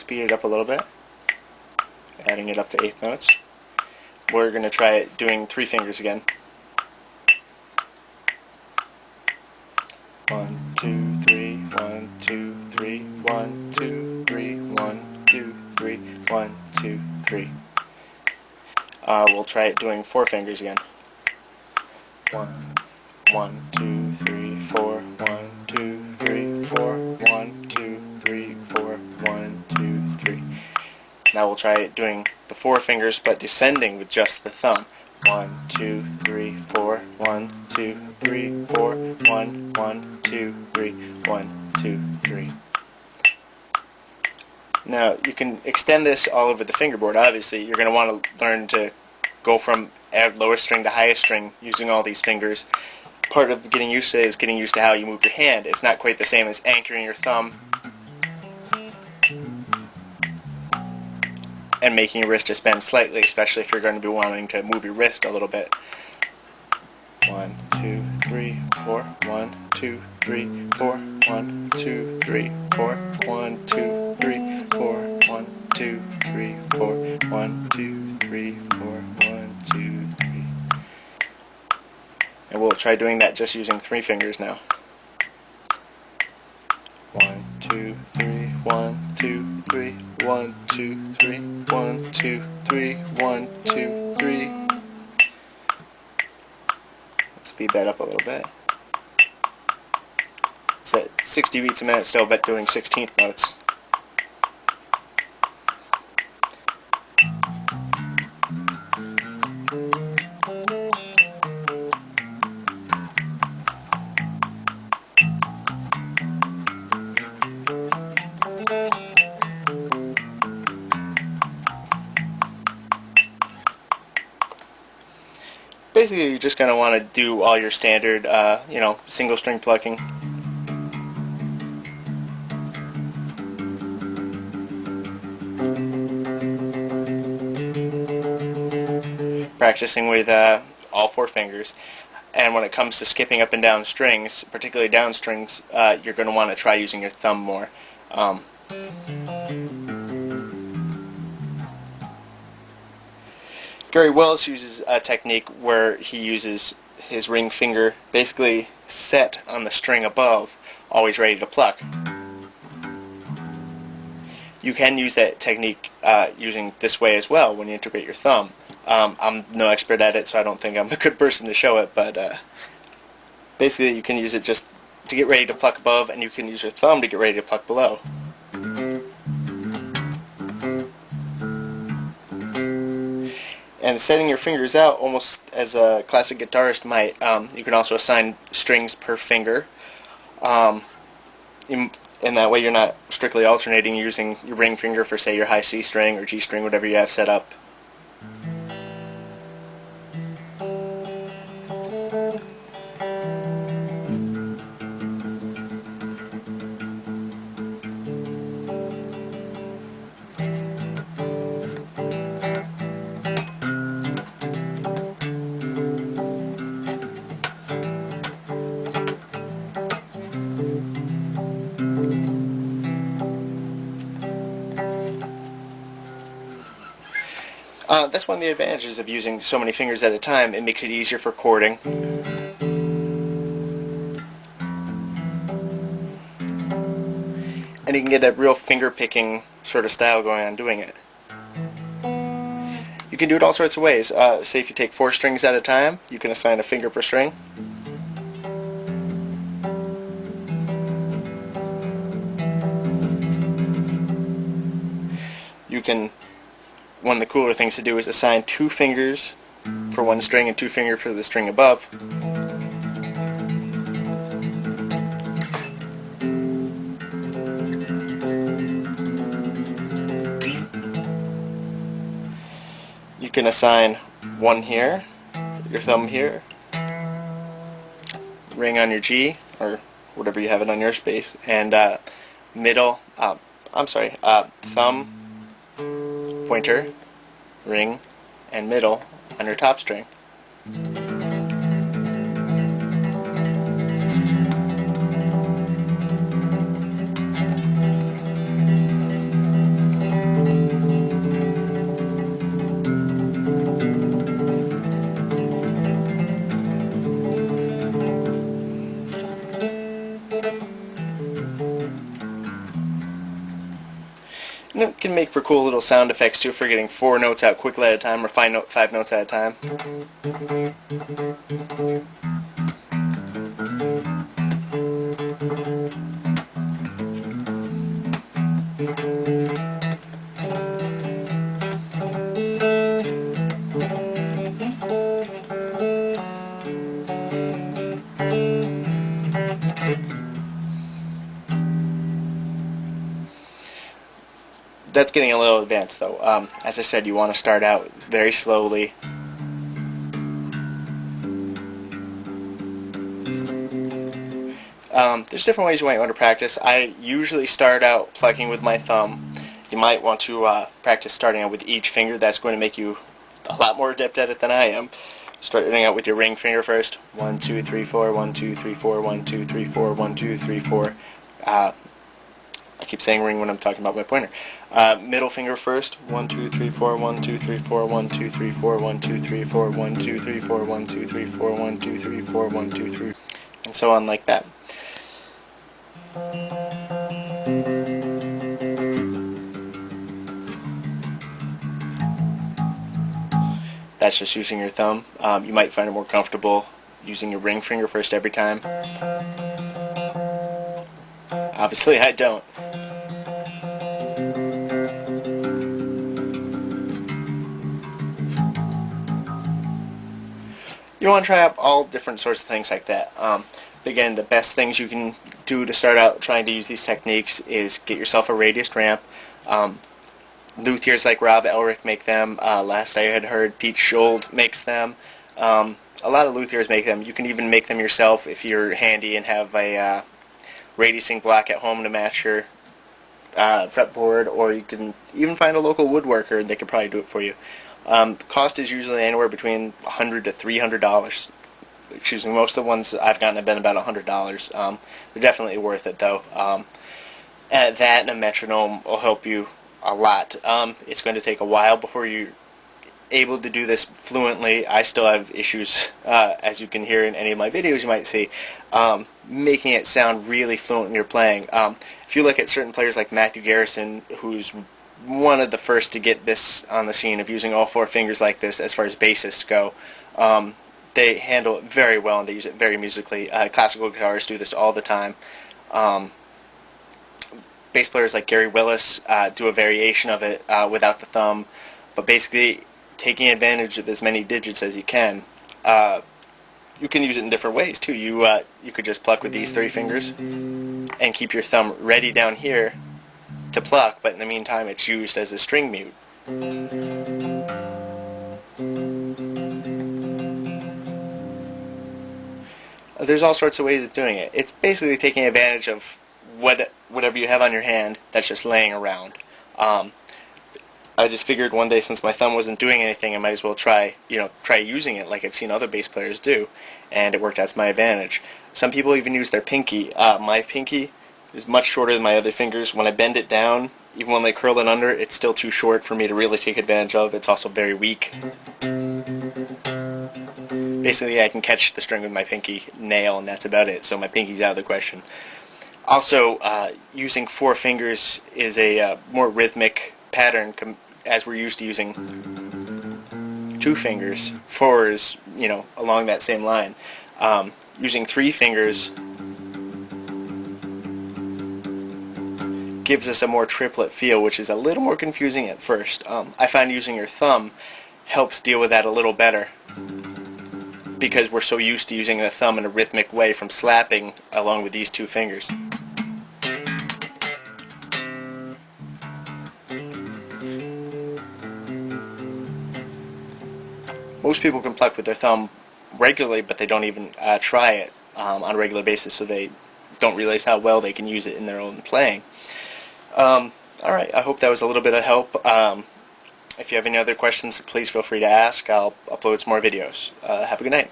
speed it up a little bit, adding it up to eighth notes. We're going to try it doing 3 fingers again. 1, 2, 3, 1, 2, 3, 1, 2, 3, 1, 2, 3, 1, 2, 3. We'll try it doing 4 fingers again. 1, 1, 2, 3, 4, 1, 2, 3, 4, 1, 2, 3, 4, 1, 2, 3. Now we'll try it doing the 4 fingers but descending with just the thumb. 1, 2, 3, 4, 1, 2, 3, 4, 1, 1, 2, 3, 1, 2, 3. Now you can extend this all over the fingerboard. Obviously you're going to want to learn to go from lowest string to highest string using all these fingers. Part of getting used to it is getting used to how you move your hand. It's not quite the same as anchoring your thumb and making your wrist just bend slightly, especially if you're going to be wanting to move your wrist a little bit. 1, 2, 3, 4, 1, 2, 3, 4, 1, 2, 3, 4, 1, 2, 3, 4, 1, 2, 3, 4, 1, 2, 3, 4, 1, 2, 3. And we'll try doing that just using 3 fingers now. 1, 2, 3, 1, 2, 3, 1, 2, 3, 1, 2, 3, 1, 2, 3. Let's speed that up a little bit. It's at 60 beats a minute still, but doing 16th notes. Basically, you're just going to want to do all your standard, single string plucking. Practicing with all 4 fingers. And when it comes to skipping up and down strings, particularly down strings, you're going to want to try using your thumb more. Gary Willis uses a technique where he uses his ring finger basically set on the string above, always ready to pluck. You can use that technique using this way as well when you integrate your thumb. I'm no expert at it, so I don't think I'm a good person to show it, but basically you can use it just to get ready to pluck above, and you can use your thumb to get ready to pluck below. And setting your fingers out almost as a classic guitarist might, you can also assign strings per finger. And that way you're not strictly alternating using your ring finger for, say, your high C string or G string, whatever you have set up. That's one of the advantages of using so many fingers at a time. It makes it easier for chording. And you can get a real finger-picking sort of style going on doing it. You can do it all sorts of ways. Say if you take 4 strings at a time, you can assign a finger per string. You can, one of the cooler things to do is assign 2 fingers for one string and 2 fingers for the string above. You can assign 1 here, your thumb here, ring on your G, or whatever you have it on your space, and thumb, pointer, ring, and middle on your top string. And it can make for cool little sound effects too, for getting 4 notes out quickly at a time, or 5 notes at a time. That's getting a little advanced though. As I said, you want to start out very slowly. There's different ways you might want to practice. I usually start out plucking with my thumb. You might want to practice starting out with each finger. That's going to make you a lot more adept at it than I am. Starting out with your ring finger first. 1, 2, 3, 4. 1, 2, 3, 4. 1, 2, 3, 4. 1, 2, 3, 4. I keep saying ring when I'm talking about my pointer. Middle finger first. 1, 2, 3, 4. 1, 2, 3, 4. 1, 2, 3, 4. 1, 2, 3, 4. 1, 2, 3, 4. 1, 2, 3, 4. 1, 2, 3, 4. 1, 2, 3. And so on like that. That's just using your thumb. You might find it more comfortable using your ring finger first every time. Obviously I don't. You want to try out all different sorts of things like that. Again, the best things you can do to start out trying to use these techniques is get yourself a radiused ramp. Luthiers like Rob Elric make them. Last I had heard, Pete Schold makes them. A lot of luthiers make them. You can even make them yourself if you're handy and have a radiusing block at home to match your fretboard, or you can even find a local woodworker and they could probably do it for you. Cost is usually anywhere between $100 to $300. Excuse me, most of the ones I've gotten have been about $100. They're definitely worth it though. That and a metronome will help you a lot. It's going to take a while before you're able to do this fluently. I still have issues, as you can hear in any of my videos you might see, making it sound really fluent when you're playing. If you look at certain players like Matthew Garrison, who's one of the first to get this on the scene of using all 4 fingers like this as far as bassists go, they handle it very well and they use it very musically. Classical guitarists do this all the time. Bass players like Gary Willis do a variation of it without the thumb, but basically taking advantage of as many digits as you can. You can use it in different ways too. You could just pluck with these 3 fingers and keep your thumb ready down here to pluck, but in the meantime it's used as a string mute. There's all sorts of ways of doing it. It's basically taking advantage of whatever you have on your hand that's just laying around. I just figured one day, since my thumb wasn't doing anything, I might as well try using it like I've seen other bass players do, and it worked out to my advantage. Some people even use their pinky. My pinky is much shorter than my other fingers. When I bend it down, even when they curl it under, it's still too short for me to really take advantage of. It's also very weak. Basically, I can catch the string with my pinky nail, and that's about it, so my pinky's out of the question. Also, using 4 fingers is a more rhythmic pattern as we're used to using 2 fingers. 4 is, along that same line. Using 3 fingers gives us a more triplet feel, which is a little more confusing at first. I find using your thumb helps deal with that a little better, because we're so used to using the thumb in a rhythmic way from slapping along with these 2 fingers. Most people can pluck with their thumb regularly, but they don't even try it on a regular basis, so they don't realize how well they can use it in their own playing. Alright, I hope that was a little bit of help. If you have any other questions, please feel free to ask. I'll upload some more videos. Have a good night.